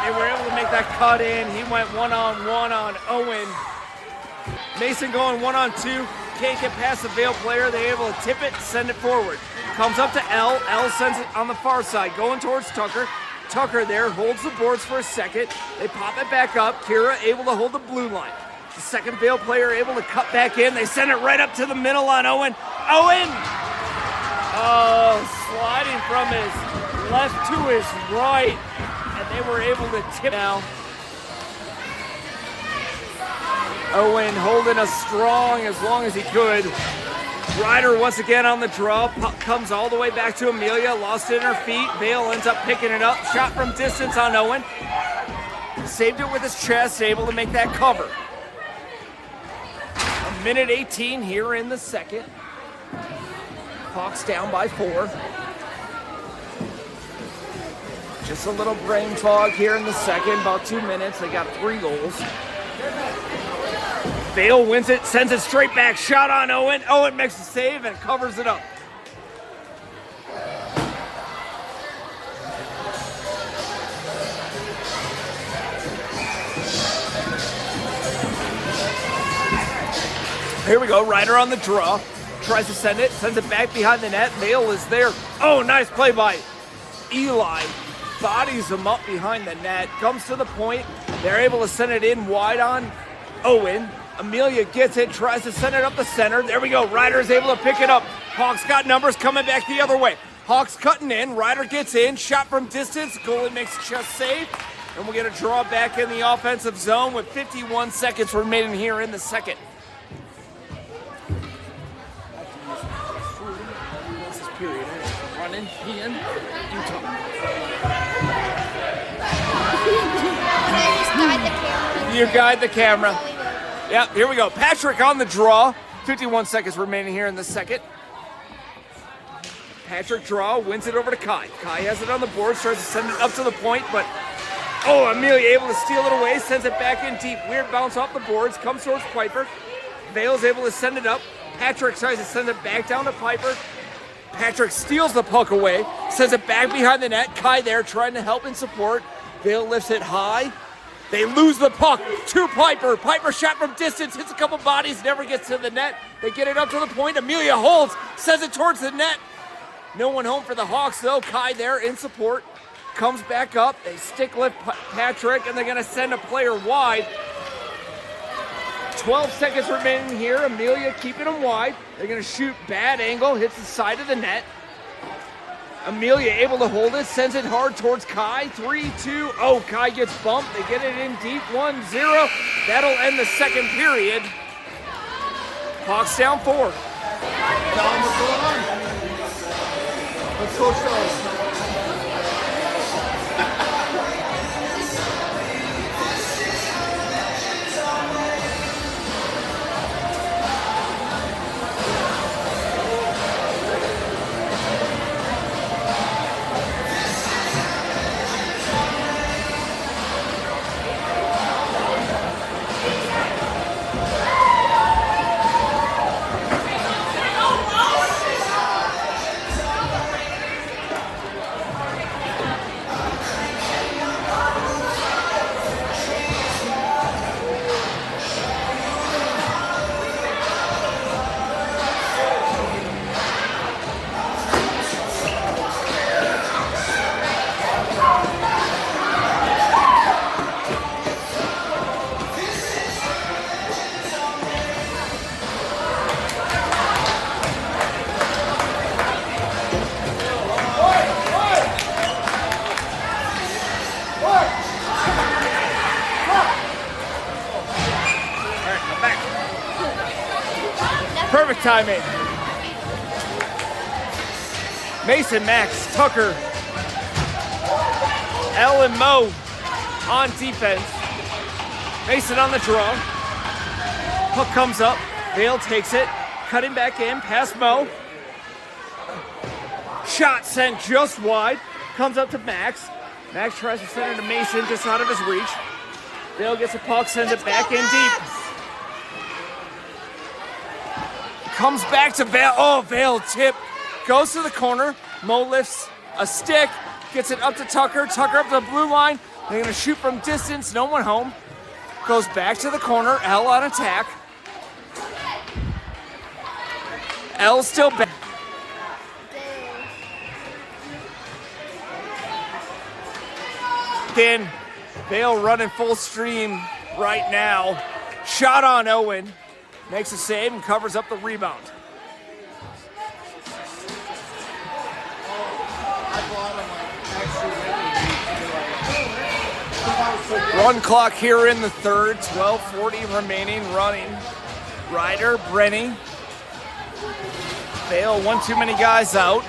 They were able to make that cut in. He went one-on-one on Owen. Mason going one-on-two. Can't get past the Vail player. They're able to tip it, send it forward. Comes up to L. L sends it on the far side. Going towards Tucker. Tucker there holds the boards for a second. They pop it back up. Kira able to hold the blue line. The second Vail player able to cut back in. They send it right up to the middle on Owen. Owen! Oh, sliding from his left to his right. And they were able to tip now. Owen holding us strong as long as he could. Ryder once again on the draw. Puck comes all the way back to Amelia. Lost it in her feet. Vail ends up picking it up. Shot from distance on Owen. Saved it with his chest. Able to make that cover. Minute 18 here in the second. Hawks down by 4. Just a little brain fog here in the second. About 2 minutes. They got 3 goals. Vail wins it, sends it straight back. Shot on Owen. Owen makes a save and covers it up. Here we go, Ryder on the draw. Tries to send it, sends it back behind the net. Vail is there. Oh, nice play by Eli. Bodies him up behind the net. Comes to the point. They're able to send it in wide on Owen. Amelia gets it, tries to send it up the center. There we go, Ryder is able to pick it up. Hawks got numbers coming back the other way. Hawks cutting in, Ryder gets in, shot from distance. Goalie makes a chest save. And we're gonna draw back in the offensive zone with 51 seconds remaining here in the second. Running in Utah. Can I just guide the camera? You guide the camera. Yeah, here we go. Patrick on the draw. 51 seconds remaining here in the second. Patrick draw, wins it over to Kai. Kai has it on the board, tries to send it up to the point, but Amelia able to steal it away, sends it back in deep. Weird bounce off the boards, comes towards Piper. Vail's able to send it up. Patrick tries to send it back down to Piper. Patrick steals the puck away, sends it back behind the net. Kai there trying to help and support. Vail lifts it high. They lose the puck to Piper. Piper shot from distance, hits a couple bodies, never gets to the net. They get it up to the point. Amelia holds, sends it towards the net. No one home for the Hawks though. Kai there in support. Comes back up. They stick lift Patrick and they're going to send a player wide. 12 seconds remaining here. Amelia keeping him wide. They're going to shoot, bad angle, hits the side of the net. Amelia able to hold it, sends it hard towards Kai. 3-2. Kai gets bumped. They get it in deep. 1-0. That'll end the second period. Hawks down 4. Don, what's going on? Let's go show. Perfect timing. Mason, Max, Tucker, L and Mo on defense. Mason on the draw. Puck comes up. Vail takes it. Cutting back in past Mo. Shot sent just wide. Comes up to Max. Max tries to send it to Mason just out of his reach. Vail gets the puck, sends it back in deep. Comes back to Vail. Oh, Vail tip. Goes to the corner. Mo lifts a stick. Gets it up to Tucker. Tucker up to the blue line. They're going to shoot from distance. No one home. Goes back to the corner. L on attack. L still back. In. Vail running full stream right now. Shot on Owen. Makes a save and covers up the rebound. Run clock here in the third. 12:40 remaining. Running. Ryder, Brenny. Vail, one too many guys out.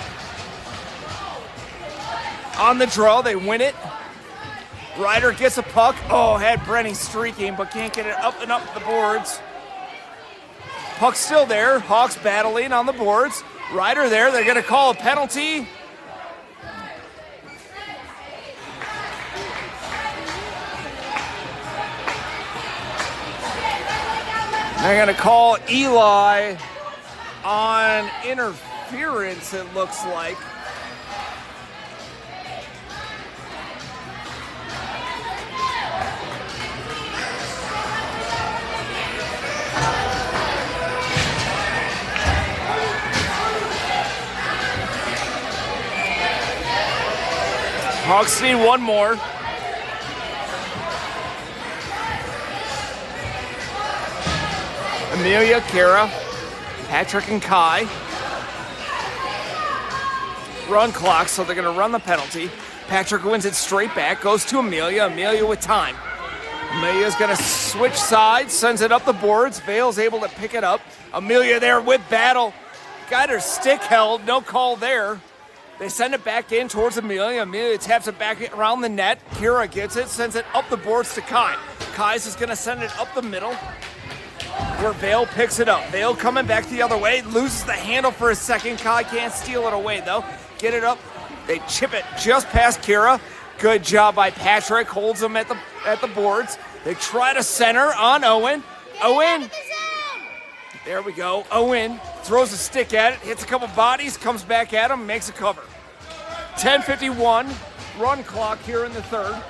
On the draw, they win it. Ryder gets a puck. Oh, had Brenny streaking, but can't get it up and up the boards. Puck's still there. Hawks battling on the boards. Ryder there. They're going to call a penalty. They're going to call Eli on interference, it looks like. Hawks need one more. Amelia, Kara, Patrick, and Kai. Run clock, so they're going to run the penalty. Patrick wins it straight back, goes to Amelia. Amelia with time. Amelia's going to switch sides, sends it up the boards. Vail's able to pick it up. Amelia there with battle. Got her stick held, no call there. They send it back in towards Amelia. Amelia taps it back around the net. Kira gets it, sends it up the boards to Kai. Kai's is going to send it up the middle where Vail picks it up. Vail coming back the other way, loses the handle for a second. Kai can't steal it away though. Get it up. They chip it just past Kira. Good job by Patrick. Holds them at the boards. They try to center on Owen. Owen. There we go. Owen throws a stick at it, hits a couple bodies, comes back at him, makes a cover. 10:51 run clock here in the third.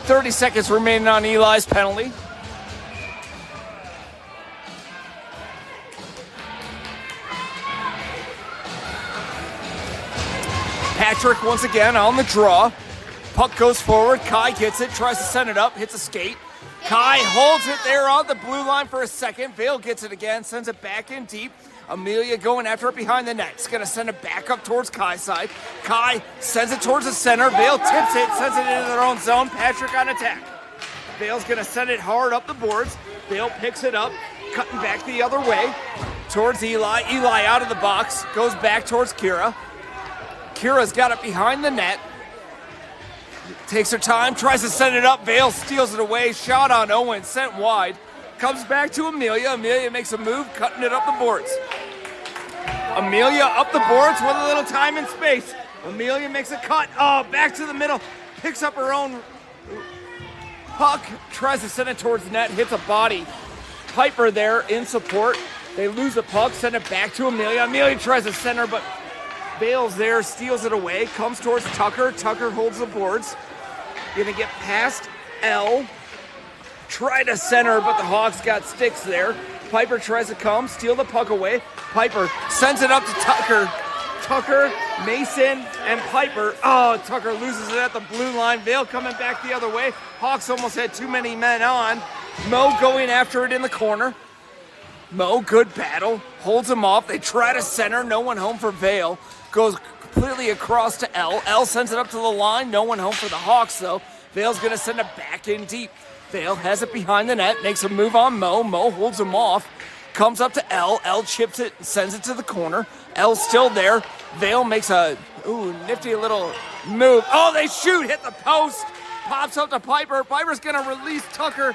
30 seconds remaining on Eli's penalty. Patrick once again on the draw. Puck goes forward. Kai gets it, tries to send it up, hits a skate. Kai holds it there on the blue line for a second. Vail gets it again, sends it back in deep. Amelia going after it behind the net. It's going to send it back up towards Kai's side. Kai sends it towards the center. Vail tips it, sends it into their own zone. Patrick on attack. Vail's going to send it hard up the boards. Vail picks it up, cutting back the other way towards Eli. Eli out of the box, goes back towards Kira. Kira's got it behind the net. Takes her time, tries to send it up. Vail steals it away. Shot on Owen, sent wide. Comes back to Amelia. Amelia makes a move, cutting it up the boards. Amelia up the boards with a little time and space. Amelia makes a cut. Oh, back to the middle. Picks up her own puck. Tries to send it towards the net. Hits a body. Piper there in support. They lose the puck. Send it back to Amelia. Amelia tries to center, but Vail's there. Steals it away. Comes towards Tucker. Tucker holds the boards. Gonna get past L. Try to center, but the Hawks got sticks there. Piper tries to come, steal the puck away. Piper sends it up to Tucker. Tucker, Mason, and Piper. Oh, Tucker loses it at the blue line. Vail coming back the other way. Hawks almost had too many men on. Mo going after it in the corner. Mo, good battle. Holds him off. They try to center. No one home for Vail. Goes completely across to L. L sends it up to the line. No one home for the Hawks, though. Vail's going to send it back in deep. Vail has it behind the net. Makes a move on Mo. Mo holds him off. Comes up to L. L chips it and sends it to the corner. L's still there. Vail makes a nifty little move. Oh, they shoot. Hit the post. Pops up to Piper. Piper's going to release Tucker.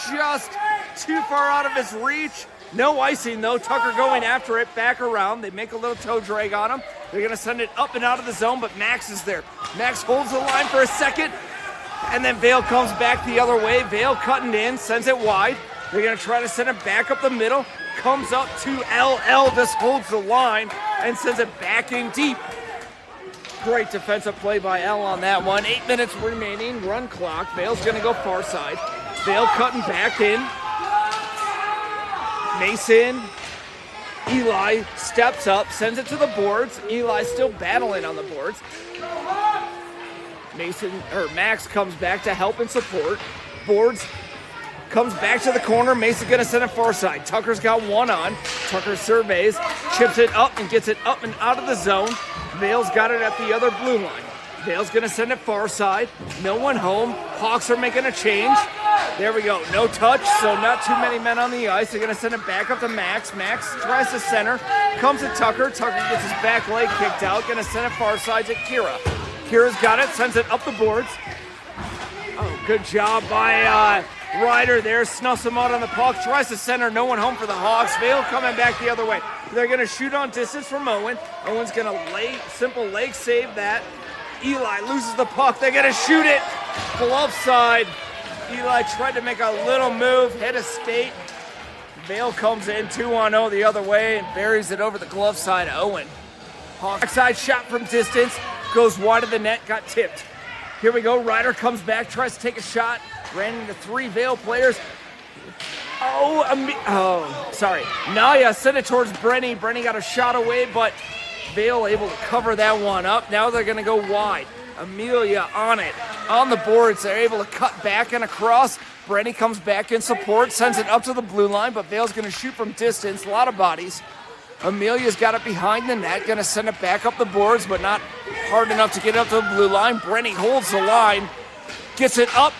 Just too far out of his reach. No icing, though. Tucker going after it, back around. They make a little toe drag on him. They're going to send it up and out of the zone, but Max is there. Max holds the line for a second, and then Vail comes back the other way. Vail cutting in, sends it wide. They're going to try to send it back up the middle. Comes up to LL, just holds the line and sends it back in deep. Great defensive play by L on that one. 8 minutes remaining, run clock. Vail's going to go far side. Vail cutting back in. Mason, Eli steps up, sends it to the boards. Eli still battling on the boards. Max comes back to help and support. Boards comes back to the corner. Mason's gonna send it far side. Tucker's got one on. Tucker surveys, chips it up and gets it up and out of the zone. Vail's got it at the other blue line. Vail's gonna send it far side. No one home. Hawks are making a change. There we go. No touch, so not too many men on the ice. They're gonna send it back up to Max. Max tries to center. Comes to Tucker. Tucker gets his back leg kicked out. Gonna send it far side to Kira. Kira's got it. Sends it up the boards. Oh, good job by Ryder there. Snuffs him out on the puck. Tries to center. No one home for the Hawks. Vail coming back the other way. They're gonna shoot on distance from Owen. Owen's gonna simple leg save that. Eli loses the puck. They're gonna shoot it. Glove side. Eli tried to make a little move, hit a skate. Vail comes in 2-on-0 the other way and buries it over the glove side of Owen. Hawks side shot from distance, goes wide of the net, got tipped. Here we go, Ryder comes back, tries to take a shot, ran into 3 Vail players. Sorry. Naya sent it towards Brenny. Brenny got a shot away, but Vail able to cover that one up. Now they're gonna go wide. Amelia on it. On the boards, they're able to cut back and across. Brenny comes back in support, sends it up to the blue line, but Vail's going to shoot from distance. A lot of bodies. Amelia's got it behind the net, going to send it back up the boards, but not hard enough to get up to the blue line. Brenny holds the line, gets it up,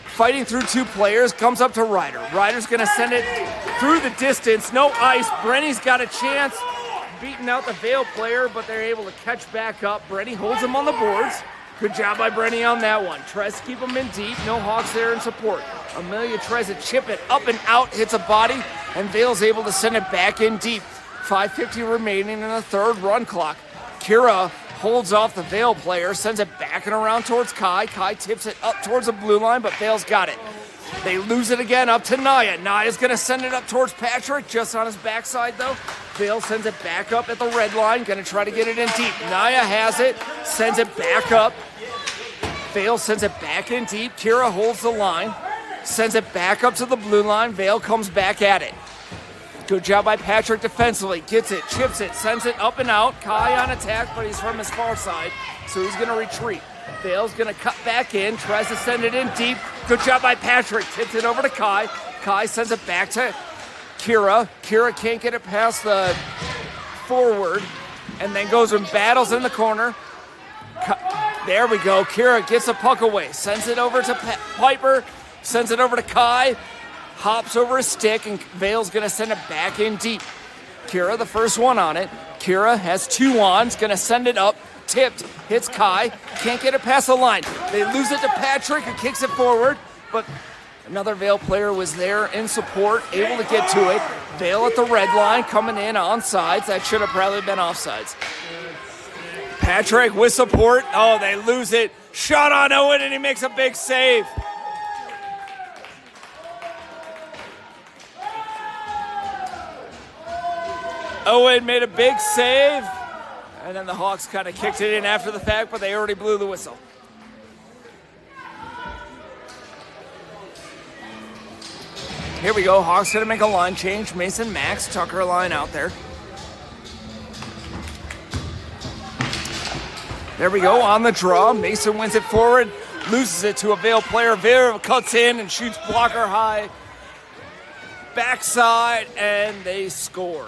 fighting through 2 players, comes up to Ryder. Ryder's going to send it through the distance. No ice. Brenny's got a chance. Beating out the Vail player, but they're able to catch back up. Brenny holds him on the boards. Good job by Brenny on that one. Tries to keep him in deep. No Hawks there in support. Amelia tries to chip it up and out, hits a body, and Vail's able to send it back in deep. 5:50 remaining in the third run clock. Kira holds off the Vail player, sends it back and around towards Kai. Kai tips it up towards the blue line, but Vail's got it. They lose it again up to Naya. Naya's going to send it up towards Patrick, just on his backside though. Vail sends it back up at the red line, going to try to get it in deep. Naya has it, sends it back up. Vail sends it back in deep. Kira holds the line, sends it back up to the blue line. Vail comes back at it. Good job by Patrick defensively. Gets it, chips it, sends it up and out. Kai on attack, but he's from his far side, so he's going to retreat. Vail's going to cut back in, tries to send it in deep. Good job by Patrick. Tips it over to Kai. Kai sends it back to Kira. Kira can't get it past the forward, and then goes and battles in the corner. There we go. Kira gets the puck away. Sends it over to Piper. Sends it over to Kai. Hops over his stick, and Vail's going to send it back in deep. Kira, the first one on it. Kira has 2 on. Going to send it up. Tipped, hits Kai, can't get it past the line. They lose it to Patrick, who kicks it forward, but another Vail player was there in support, able to get to it. Vail at the red line, coming in onside. That should have probably been offsides. Patrick with support. Oh, they lose it. Shot on Owen, and he makes a big save. Owen made a big save. And then the Hawks kind of kicked it in after the fact, but they already blew the whistle. Here we go. Hawks going to make a line change. Mason, Max, Tucker line out there. There we go. On the draw. Mason wins it forward. Loses it to a Vail player. Vail cuts in and shoots blocker high. Backside, and they score.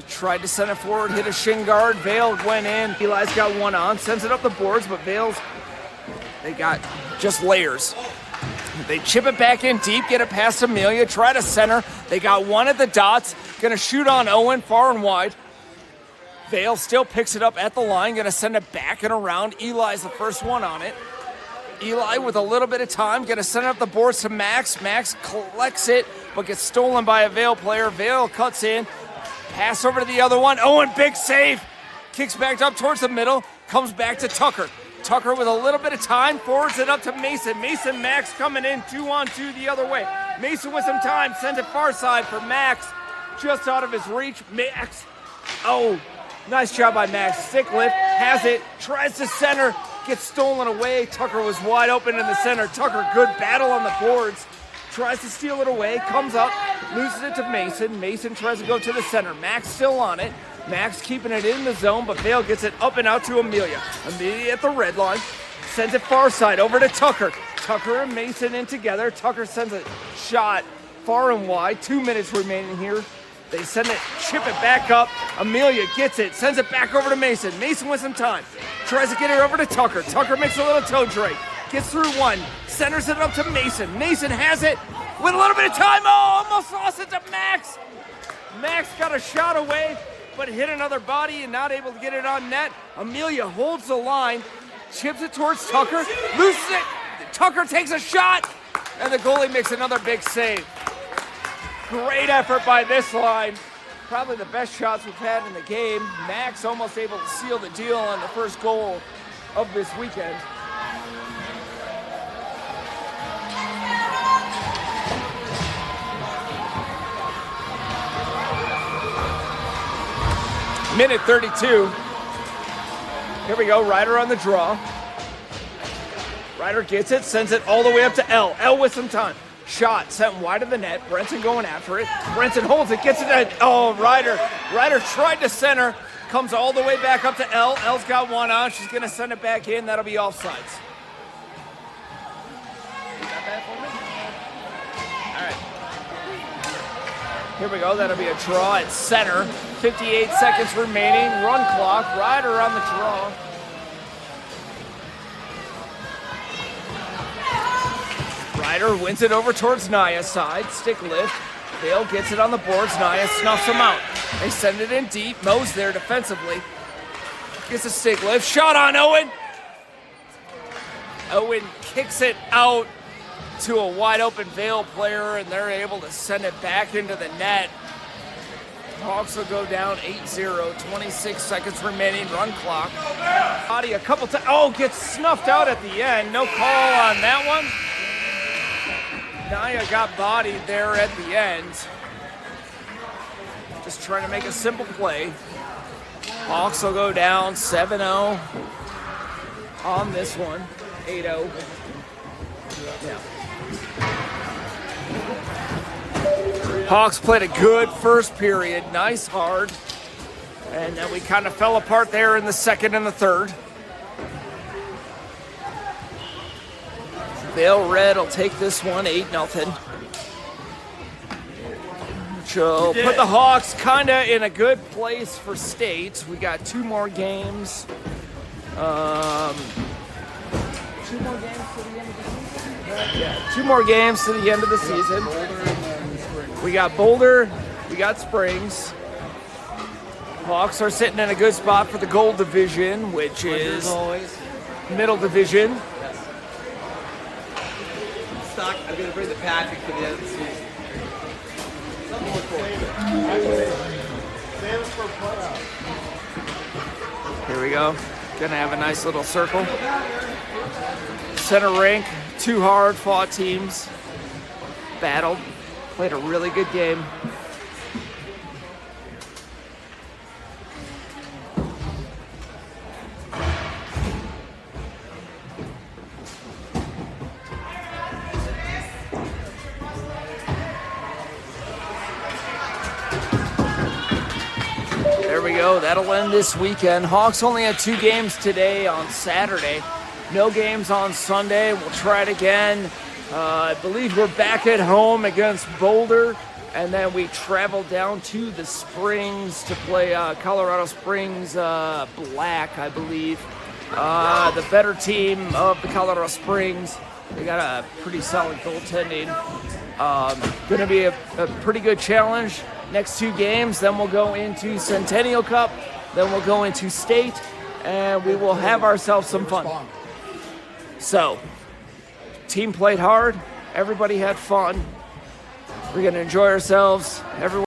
Tried to send it forward, hit a shin guard. Vail went in. Eli's got 1 on, sends it up the boards, but they got just layers. They chip it back in deep, get it past Amelia, try to center. They got 1 at the dots, gonna shoot on Owen, far and wide. Vail still picks it up at the line, gonna send it back and around. Eli's the first one on it. Eli with a little bit of time, gonna send it up the boards to Max. Max collects it, but gets stolen by a Vail player. Vail cuts in. Pass over to the other one. Owen, big save. Kicks back up towards the middle. Comes back to Tucker. Tucker with a little bit of time, forwards it up to Mason. Mason, Max coming in 2-on-2 the other way. Mason with some time, sends it far side for Max, just out of his reach. Max, oh, nice job by Max. Stick lift, has it, tries to center, gets stolen away. Tucker was wide open in the center. Tucker, good battle on the boards. Tries to steal it away, comes up, loses it to Mason. Mason tries to go to the center. Max still on it. Max keeping it in the zone, but Vail gets it up and out to Amelia. Amelia at the red line, sends it far side over to Tucker. Tucker and Mason in together. Tucker sends a shot far and wide. 2 minutes remaining here. They send it, chip it back up. Amelia gets it, sends it back over to Mason. Mason with some time. Tries to get it over to Tucker. Tucker makes a little toe drag. Gets through one, centers it up to Mason. Mason has it with a little bit of time. Oh, almost lost it to Max. Max got a shot away, but hit another body and not able to get it on net. Amelia holds the line, chips it towards Tucker, loses it. Tucker takes a shot, and the goalie makes another big save. Great effort by this line. Probably the best shots we've had in the game. Max almost able to seal the deal on the first goal of this weekend. Minute 32. Here we go, Ryder on the draw. Ryder gets it, sends it all the way up to L. L with some time. Shot sent wide of the net. Brenton going after it. Brenton holds it, gets it at, oh, Ryder. Ryder tried to center, comes all the way back up to L. L's got one on. She's going to send it back in. That'll be offsides. You got that for me? All right. Here we go. That'll be a draw at center. 58 seconds remaining. Run clock. Ryder on the draw. Ryder wins it over towards Naya's side. Stick lift. Vail gets it on the boards. Naya snuffs him out. They send it in deep. Mo's there defensively. Gets a stick lift. Shot on Owen. Owen kicks it out to a wide open Vail player, and they're able to send it back into the net. Hawks will go down 8-0. 26 seconds remaining. Run clock. Body a couple times. Oh, gets snuffed out at the end. No call on that one. Naya got bodied there at the end. Just trying to make a simple play. Hawks will go down 7-0 on this one. 8-0. Yeah. Hawks played a good first period. Nice, hard. And then we kind of fell apart there in the second and the third. Vail Red will take this one 8-0. Which will put the Hawks kind of in a good place for state. We got 2 more games. 2 more games to the end of the season? Yeah, 2 more games to the end of the season. We got Boulder, we got Springs. Hawks are sitting in a good spot for the gold division, which is middle division. Stock, I'm going to bring the Patrick for the end of the season. Here we go. Gonna have a nice little circle. Center rank, 2 hard fought teams. Battled. Played a really good game. There we go. That'll end this weekend. Hawks only had 2 games today on Saturday. No games on Sunday. We'll try it again. I believe we're back at home against Boulder, and then we travel down to the Springs to play Colorado Springs Black, I believe. The better team of the Colorado Springs. They got a pretty solid goaltending. Going to be a pretty good challenge. Next 2 games, then we'll go into Centennial Cup, then we'll go into state, and we will have ourselves some fun. So, team played hard. Everybody had fun. We're going to enjoy ourselves. Everyone